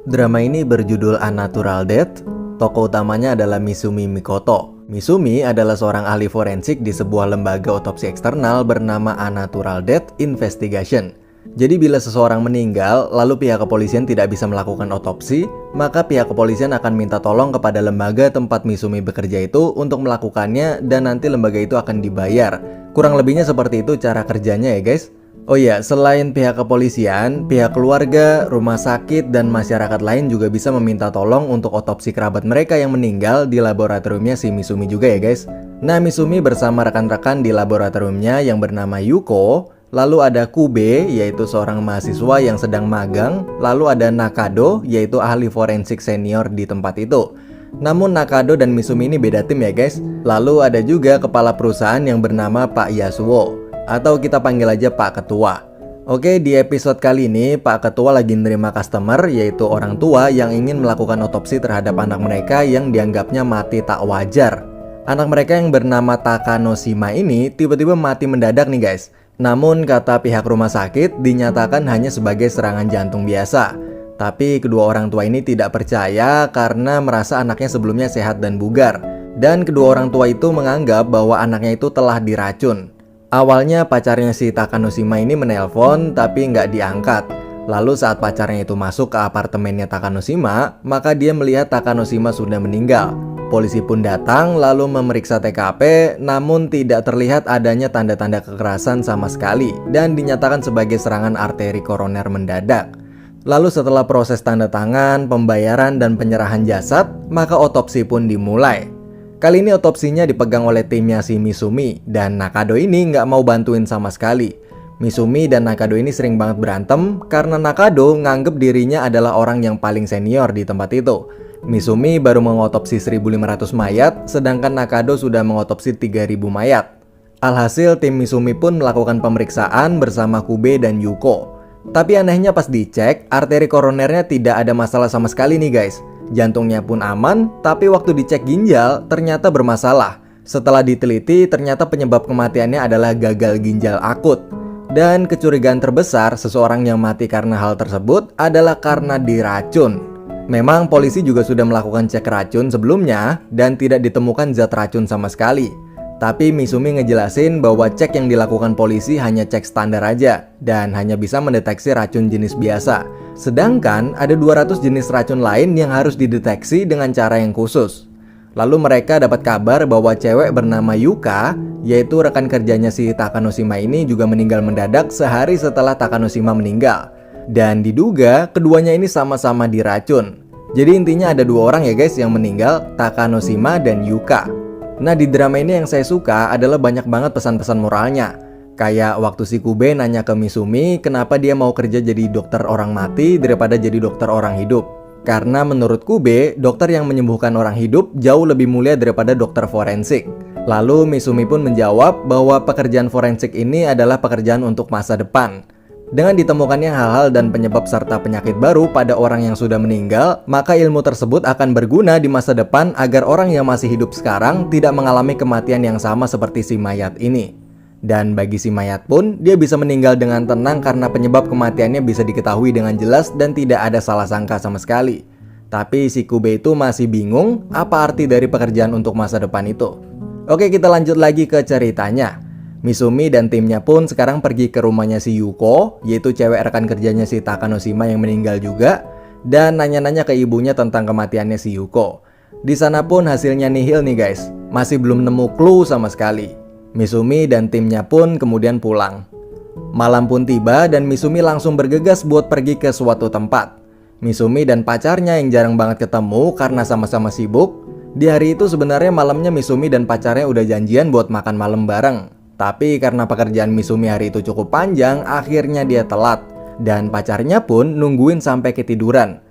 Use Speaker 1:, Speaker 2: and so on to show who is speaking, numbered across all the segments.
Speaker 1: Drama ini berjudul Unnatural Death. Tokoh utamanya adalah Misumi Mikoto. Misumi adalah seorang ahli forensik di sebuah lembaga otopsi eksternal bernama Unnatural Death Investigation. Jadi bila seseorang meninggal, lalu pihak kepolisian tidak bisa melakukan otopsi, maka pihak kepolisian akan minta tolong kepada lembaga tempat Misumi bekerja itu untuk melakukannya dan nanti lembaga itu akan dibayar. Kurang lebihnya seperti itu cara kerjanya ya guys. Oh iya, selain pihak kepolisian, pihak keluarga, rumah sakit, dan masyarakat lain juga bisa meminta tolong untuk otopsi kerabat mereka yang meninggal di laboratoriumnya si Misumi juga ya guys. Nah, Misumi bersama rekan-rekan di laboratoriumnya yang bernama Yuko, lalu ada Kube, yaitu seorang mahasiswa yang sedang magang, lalu ada Nakado, yaitu ahli forensik senior di tempat itu. Namun Nakado dan Misumi ini beda tim ya guys. Lalu ada juga kepala perusahaan yang bernama Pak Yasuo, atau kita panggil aja Pak Ketua. Oke, di episode kali ini Pak Ketua lagi nerima customer, yaitu orang tua yang ingin melakukan otopsi terhadap anak mereka yang dianggapnya mati tak wajar. Anak mereka yang bernama Takanoshima ini tiba-tiba mati mendadak nih guys. Namun kata pihak rumah sakit dinyatakan hanya sebagai serangan jantung biasa. Tapi kedua orang tua ini tidak percaya karena merasa anaknya sebelumnya sehat dan bugar. Dan kedua orang tua itu menganggap bahwa anaknya itu telah diracun. Awalnya pacarnya si Takanoshima ini menelpon tapi nggak diangkat. Lalu saat pacarnya itu masuk ke apartemennya Takanoshima, maka dia melihat Takanoshima sudah meninggal. Polisi pun datang lalu memeriksa TKP, namun tidak terlihat adanya tanda-tanda kekerasan sama sekali dan dinyatakan sebagai serangan arteri koroner mendadak. Lalu setelah proses tanda tangan, pembayaran, dan penyerahan jasad, maka otopsi pun dimulai. Kali ini otopsinya dipegang oleh timnya si Misumi, dan Nakado ini nggak mau bantuin sama sekali. Misumi dan Nakado ini sering banget berantem karena Nakado nganggep dirinya adalah orang yang paling senior di tempat itu. Misumi baru mengotopsi 1.500 mayat, sedangkan Nakado sudah mengotopsi 3.000 mayat. Alhasil tim Misumi pun melakukan pemeriksaan bersama Kube dan Yuko. Tapi anehnya pas dicek, arteri koronernya tidak ada masalah sama sekali nih guys. Jantungnya pun aman, tapi waktu dicek ginjal ternyata bermasalah. Setelah diteliti, ternyata penyebab kematiannya adalah gagal ginjal akut. Dan kecurigaan terbesar seseorang yang mati karena hal tersebut adalah karena diracun. Memang polisi juga sudah melakukan cek racun sebelumnya dan tidak ditemukan zat racun sama sekali. Tapi Misumi ngejelasin bahwa cek yang dilakukan polisi hanya cek standar aja dan hanya bisa mendeteksi racun jenis biasa. Sedangkan ada 200 jenis racun lain yang harus dideteksi dengan cara yang khusus. Lalu mereka dapat kabar bahwa cewek bernama Yuka, yaitu rekan kerjanya si Takanoshima ini juga meninggal mendadak sehari setelah Takanoshima meninggal. Dan diduga keduanya ini sama-sama diracun. Jadi intinya ada dua orang ya guys yang meninggal, Takanoshima dan Yuka. Nah di drama ini yang saya suka adalah banyak banget pesan-pesan moralnya. Kayak waktu si Kube nanya ke Misumi kenapa dia mau kerja jadi dokter orang mati daripada jadi dokter orang hidup. Karena menurut Kube, dokter yang menyembuhkan orang hidup jauh lebih mulia daripada dokter forensik. Lalu Misumi pun menjawab bahwa pekerjaan forensik ini adalah pekerjaan untuk masa depan. Dengan ditemukannya hal-hal dan penyebab serta penyakit baru pada orang yang sudah meninggal, maka ilmu tersebut akan berguna di masa depan agar orang yang masih hidup sekarang tidak mengalami kematian yang sama seperti si mayat ini. Dan bagi si mayat pun, dia bisa meninggal dengan tenang karena penyebab kematiannya bisa diketahui dengan jelas dan tidak ada salah sangka sama sekali. Tapi si Kube itu masih bingung apa arti dari pekerjaan untuk masa depan itu. Oke, kita lanjut lagi ke ceritanya. Misumi dan timnya pun sekarang pergi ke rumahnya si Yuko, yaitu cewek rekan kerjanya si Takanoshima yang meninggal juga, dan nanya-nanya ke ibunya tentang kematiannya si Yuko. Di sana pun hasilnya nihil nih guys, masih belum nemu clue sama sekali. Misumi dan timnya pun kemudian pulang. Malam pun tiba dan Misumi langsung bergegas buat pergi ke suatu tempat. Misumi dan pacarnya yang jarang banget ketemu karena sama-sama sibuk. Di hari itu sebenarnya malamnya Misumi dan pacarnya udah janjian buat makan malam bareng. Tapi karena pekerjaan Misumi hari itu cukup panjang, akhirnya dia telat. Dan pacarnya pun nungguin sampai ketiduran.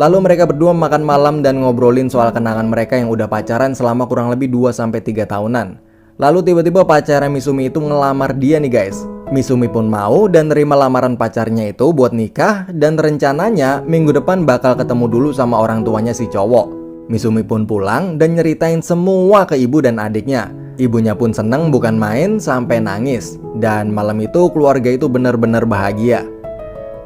Speaker 1: Lalu mereka berdua makan malam dan ngobrolin soal kenangan mereka yang udah pacaran selama kurang lebih 2-3 tahunan. Lalu tiba-tiba pacarnya Misumi itu ngelamar dia nih guys. Misumi pun mau dan nerima lamaran pacarnya itu buat nikah. Dan rencananya minggu depan bakal ketemu dulu sama orang tuanya si cowok. Misumi pun pulang dan nyeritain semua ke ibu dan adiknya. Ibunya pun seneng bukan main sampai nangis. Dan malam itu keluarga itu benar-benar bahagia.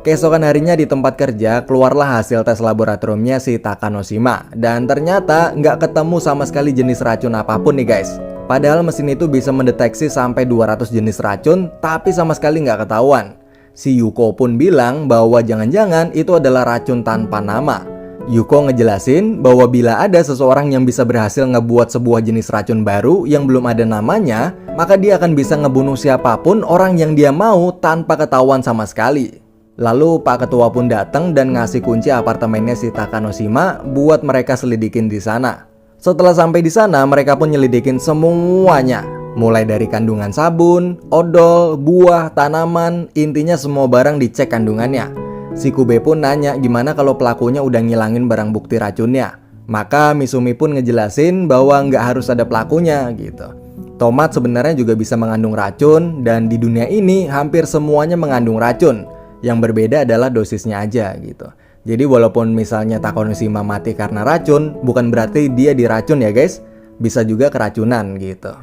Speaker 1: Keesokan harinya di tempat kerja keluarlah hasil tes laboratoriumnya si Takanoshima. Dan ternyata nggak ketemu sama sekali jenis racun apapun nih guys. Padahal mesin itu bisa mendeteksi sampai 200 jenis racun, tapi sama sekali nggak ketahuan. Si Yuko pun bilang bahwa jangan-jangan itu adalah racun tanpa nama. Yuko ngejelasin bahwa bila ada seseorang yang bisa berhasil ngebuat sebuah jenis racun baru yang belum ada namanya, maka dia akan bisa ngebunuh siapapun orang yang dia mau tanpa ketahuan sama sekali. Lalu Pak Ketua pun datang dan ngasih kunci apartemennya si Takanoshima buat mereka selidikin di sana. Setelah sampai di sana, mereka pun nyelidikin semuanya. Mulai dari kandungan sabun, odol, buah, tanaman, intinya semua barang dicek kandungannya. Si Kube pun nanya gimana kalau pelakunya udah ngilangin barang bukti racunnya. Maka Misumi pun ngejelasin bahwa nggak harus ada pelakunya gitu. Tomat sebenarnya juga bisa mengandung racun dan di dunia ini hampir semuanya mengandung racun. Yang berbeda adalah dosisnya aja gitu. Jadi walaupun misalnya Takanoshima mati karena racun, bukan berarti dia diracun ya guys. Bisa juga keracunan gitu.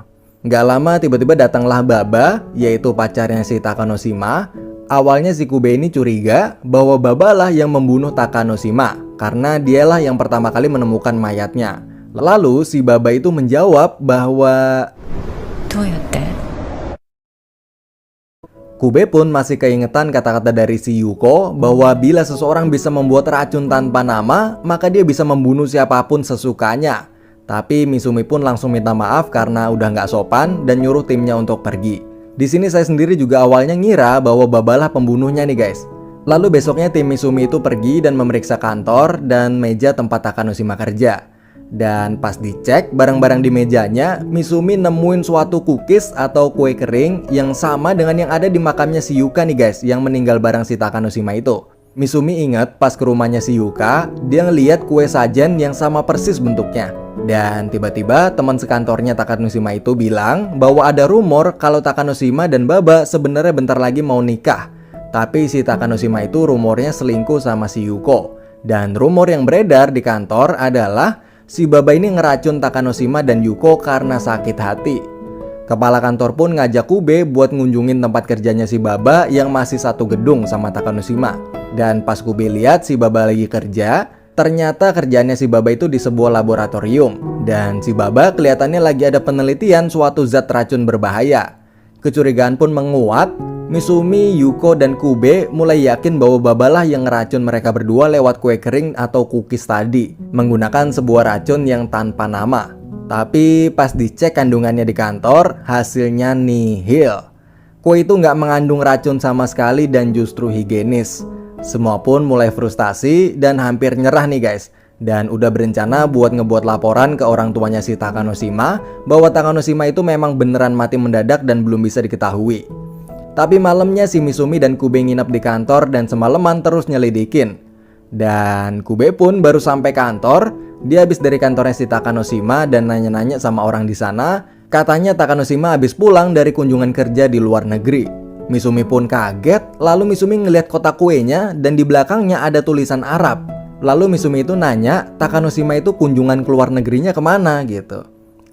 Speaker 1: Gak lama tiba-tiba datanglah Baba, yaitu pacarnya si Takanoshima. Awalnya si Kube ini curiga bahwa Baba lah yang membunuh Takanoshima, karena dialah yang pertama kali menemukan mayatnya. Lalu si Baba itu menjawab bahwa Kube pun masih keingetan kata-kata dari si Yuko bahwa bila seseorang bisa membuat racun tanpa nama, maka dia bisa membunuh siapapun sesukanya. Tapi Misumi pun langsung minta maaf karena udah nggak sopan dan nyuruh timnya untuk pergi. Di sini saya sendiri juga awalnya ngira bahwa Babalah pembunuhnya nih guys. Lalu besoknya tim Misumi itu pergi dan memeriksa kantor dan meja tempat Takanoshima kerja. Dan pas dicek barang-barang di mejanya, Misumi nemuin suatu cookies atau kue kering yang sama dengan yang ada di makamnya si Yuka nih guys, yang meninggal bareng si Takanoshima itu. Misumi ingat pas ke rumahnya si Yuka, dia ngeliat kue sajen yang sama persis bentuknya. Dan tiba-tiba teman sekantornya Takanoshima itu bilang bahwa ada rumor kalau Takanoshima dan Baba sebenarnya bentar lagi mau nikah. Tapi si Takanoshima itu rumornya selingkuh sama si Yuko. Dan rumor yang beredar di kantor adalah si Baba ini ngeracun Takanoshima dan Yuko karena sakit hati. Kepala kantor pun ngajak Kube buat ngunjungin tempat kerjanya si Baba yang masih satu gedung sama Takanoshima. Dan pas Kube lihat si Baba lagi kerja, ternyata kerjaannya si Baba itu di sebuah laboratorium. Dan si Baba kelihatannya lagi ada penelitian suatu zat racun berbahaya. Kecurigaan pun menguat. Misumi, Yuko, dan Kube mulai yakin bahwa Babalah yang ngeracun mereka berdua lewat kue kering atau cookies tadi, menggunakan sebuah racun yang tanpa nama. Tapi pas dicek kandungannya di kantor, hasilnya nihil. Kue itu nggak mengandung racun sama sekali dan justru higienis. Semua pun mulai frustasi dan hampir nyerah nih guys. Dan udah berencana buat ngebuat laporan ke orang tuanya si Takanoshima bahwa Takanoshima itu memang beneran mati mendadak dan belum bisa diketahui. Tapi malamnya si Misumi dan Kube nginep di kantor dan semalaman terus nyelidikin. Dan Kube pun baru sampai kantor, dia habis dari kantornya si Takanoshima dan nanya-nanya sama orang di sana. Katanya Takanoshima habis pulang dari kunjungan kerja di luar negeri. Misumi pun kaget, lalu Misumi ngelihat kotak kuenya dan di belakangnya ada tulisan Arab. Lalu Misumi itu nanya Takanoshima itu kunjungan ke luar negerinya kemana gitu.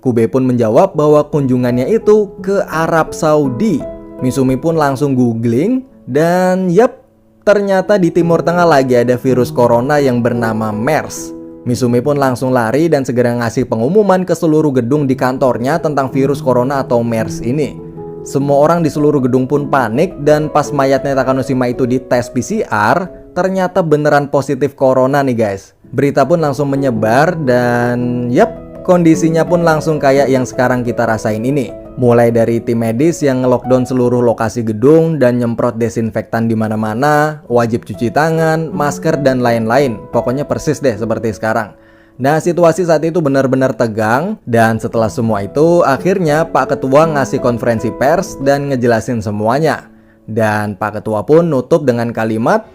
Speaker 1: Kube pun menjawab bahwa kunjungannya itu ke Arab Saudi. Misumi pun langsung googling dan yap, ternyata di Timur Tengah lagi ada virus corona yang bernama MERS. Misumi pun langsung lari dan segera ngasih pengumuman ke seluruh gedung di kantornya tentang virus corona atau MERS ini. Semua orang di seluruh gedung pun panik dan pas mayatnya Takanoshima itu dites PCR, ternyata beneran positif corona nih guys. Berita pun langsung menyebar dan yap, kondisinya pun langsung kayak yang sekarang kita rasain ini. Mulai dari tim medis yang nge-lockdown seluruh lokasi gedung dan nyemprot desinfektan di mana-mana, wajib cuci tangan, masker dan lain-lain. Pokoknya persis deh seperti sekarang. Nah, situasi saat itu benar-benar tegang dan setelah semua itu akhirnya Pak Ketua ngasih konferensi pers dan ngejelasin semuanya. Dan Pak Ketua pun nutup dengan kalimat,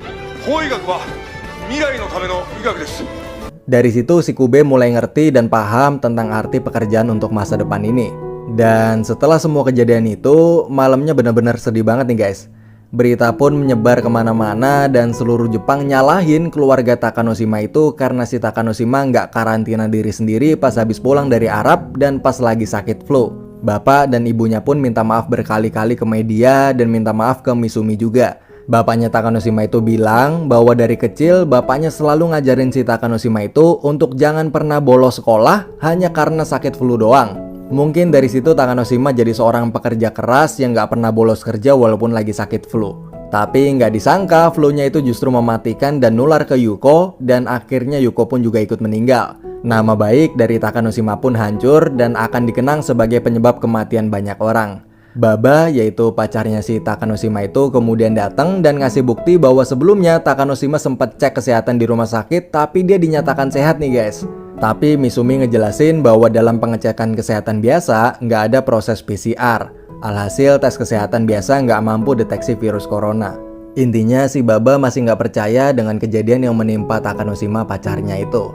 Speaker 1: dari situ si Kube mulai ngerti dan paham tentang arti pekerjaan untuk masa depan ini. Dan setelah semua kejadian itu, malamnya benar-benar sedih banget nih guys. Berita pun menyebar kemana-mana dan seluruh Jepang nyalahin keluarga Takanoshima itu karena si Takanoshima nggak karantina diri sendiri pas habis pulang dari Arab dan pas lagi sakit flu. Bapak dan ibunya pun minta maaf berkali-kali ke media dan minta maaf ke Misumi juga. Bapaknya Takanoshima itu bilang bahwa dari kecil bapaknya selalu ngajarin si Takanoshima itu untuk jangan pernah bolos sekolah hanya karena sakit flu doang. Mungkin dari situ Takanoshima jadi seorang pekerja keras yang gak pernah bolos kerja walaupun lagi sakit flu. Tapi nggak disangka flu-nya itu justru mematikan dan nular ke Yuko, dan akhirnya Yuko pun juga ikut meninggal. Nama baik dari Takanoshima pun hancur dan akan dikenang sebagai penyebab kematian banyak orang. Baba, yaitu pacarnya si Takanoshima itu, kemudian datang dan ngasih bukti bahwa sebelumnya Takanoshima sempat cek kesehatan di rumah sakit tapi dia dinyatakan sehat nih guys. Tapi Misumi ngejelasin bahwa dalam pengecekan kesehatan biasa nggak ada proses PCR. Alhasil tes kesehatan biasa nggak mampu deteksi virus corona. Intinya si Baba masih nggak percaya dengan kejadian yang menimpa Takanoshima pacarnya itu.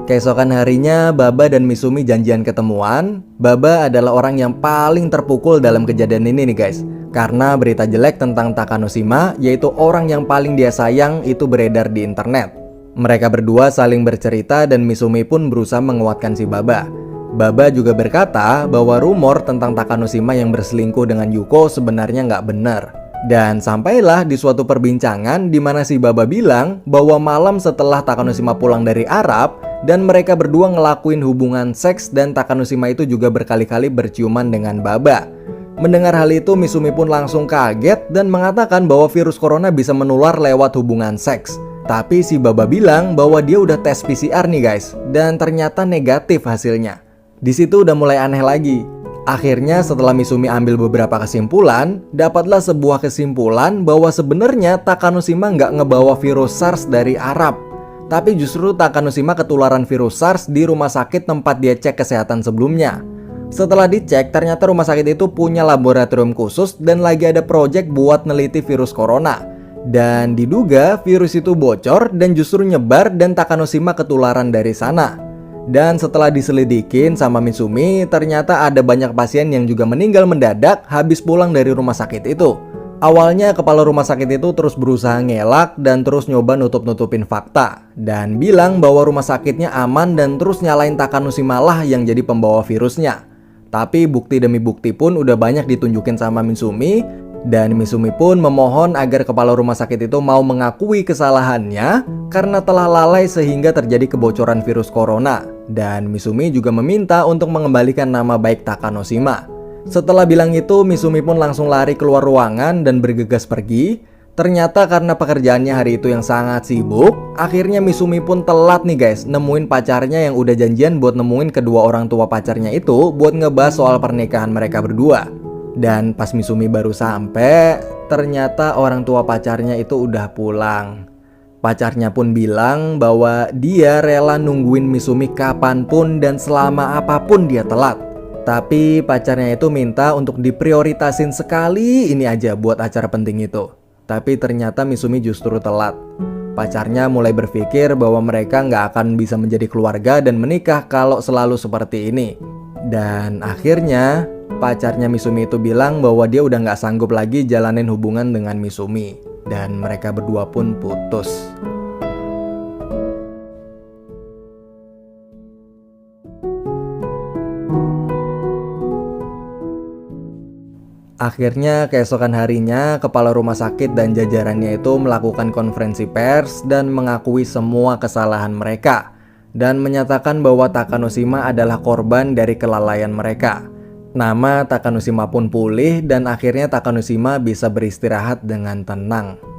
Speaker 1: Keesokan harinya Baba dan Misumi janjian ketemuan. Baba adalah orang yang paling terpukul dalam kejadian ini nih guys. Karena berita jelek tentang Takanoshima, yaitu orang yang paling dia sayang, itu beredar di internet. Mereka berdua saling bercerita dan Misumi pun berusaha menguatkan si Baba. Baba juga berkata bahwa rumor tentang Takanoshima yang berselingkuh dengan Yuko sebenarnya nggak benar. Dan sampailah di suatu perbincangan di mana si Baba bilang bahwa malam setelah Takanoshima pulang dari Arab dan mereka berdua ngelakuin hubungan seks dan Takanoshima itu juga berkali-kali berciuman dengan Baba. Mendengar hal itu Misumi pun langsung kaget dan mengatakan bahwa virus corona bisa menular lewat hubungan seks. Tapi si Baba bilang bahwa dia udah tes PCR nih guys, dan ternyata negatif hasilnya. Di situ udah mulai aneh lagi. Akhirnya setelah Misumi ambil beberapa kesimpulan, dapatlah sebuah kesimpulan bahwa sebenarnya Takanoshima nggak ngebawa virus SARS dari Arab. Tapi justru Takanoshima ketularan virus SARS di rumah sakit tempat dia cek kesehatan sebelumnya. Setelah dicek, ternyata rumah sakit itu punya laboratorium khusus dan lagi ada proyek buat neliti virus corona. Dan diduga virus itu bocor dan justru nyebar dan Takanoshima ketularan dari sana. Dan setelah diselidikin sama Misumi, ternyata ada banyak pasien yang juga meninggal mendadak habis pulang dari rumah sakit itu. Awalnya kepala rumah sakit itu terus berusaha ngelak dan terus nyoba nutup-nutupin fakta. Dan bilang bahwa rumah sakitnya aman dan terus nyalain Takanoshima lah yang jadi pembawa virusnya. Tapi bukti demi bukti pun udah banyak ditunjukin sama Misumi. Dan Misumi pun memohon agar kepala rumah sakit itu mau mengakui kesalahannya karena telah lalai sehingga terjadi kebocoran virus corona. Dan Misumi juga meminta untuk mengembalikan nama baik Takanoshima. Setelah bilang itu, Misumi pun langsung lari keluar ruangan dan bergegas pergi. Ternyata karena pekerjaannya hari itu yang sangat sibuk, akhirnya Misumi pun telat nih guys, nemuin pacarnya yang udah janjian buat nemuin kedua orang tua pacarnya itu buat ngebahas soal pernikahan mereka berdua. Dan pas Misumi baru sampai, ternyata orang tua pacarnya itu udah pulang. Pacarnya pun bilang bahwa dia rela nungguin Misumi kapanpun dan selama apapun dia telat. Tapi pacarnya itu minta untuk diprioritasin sekali ini aja buat acara penting itu. Tapi ternyata Misumi justru telat. Pacarnya mulai berpikir bahwa mereka nggak akan bisa menjadi keluarga dan menikah kalau selalu seperti ini. Dan akhirnya pacarnya Misumi itu bilang bahwa dia udah nggak sanggup lagi jalanin hubungan dengan Misumi. Dan mereka berdua pun putus. Akhirnya keesokan harinya kepala rumah sakit dan jajarannya itu melakukan konferensi pers dan mengakui semua kesalahan mereka. Dan menyatakan bahwa Takanoshima adalah korban dari kelalaian mereka. Nama Takanoshima pun pulih dan akhirnya Takanoshima bisa beristirahat dengan tenang.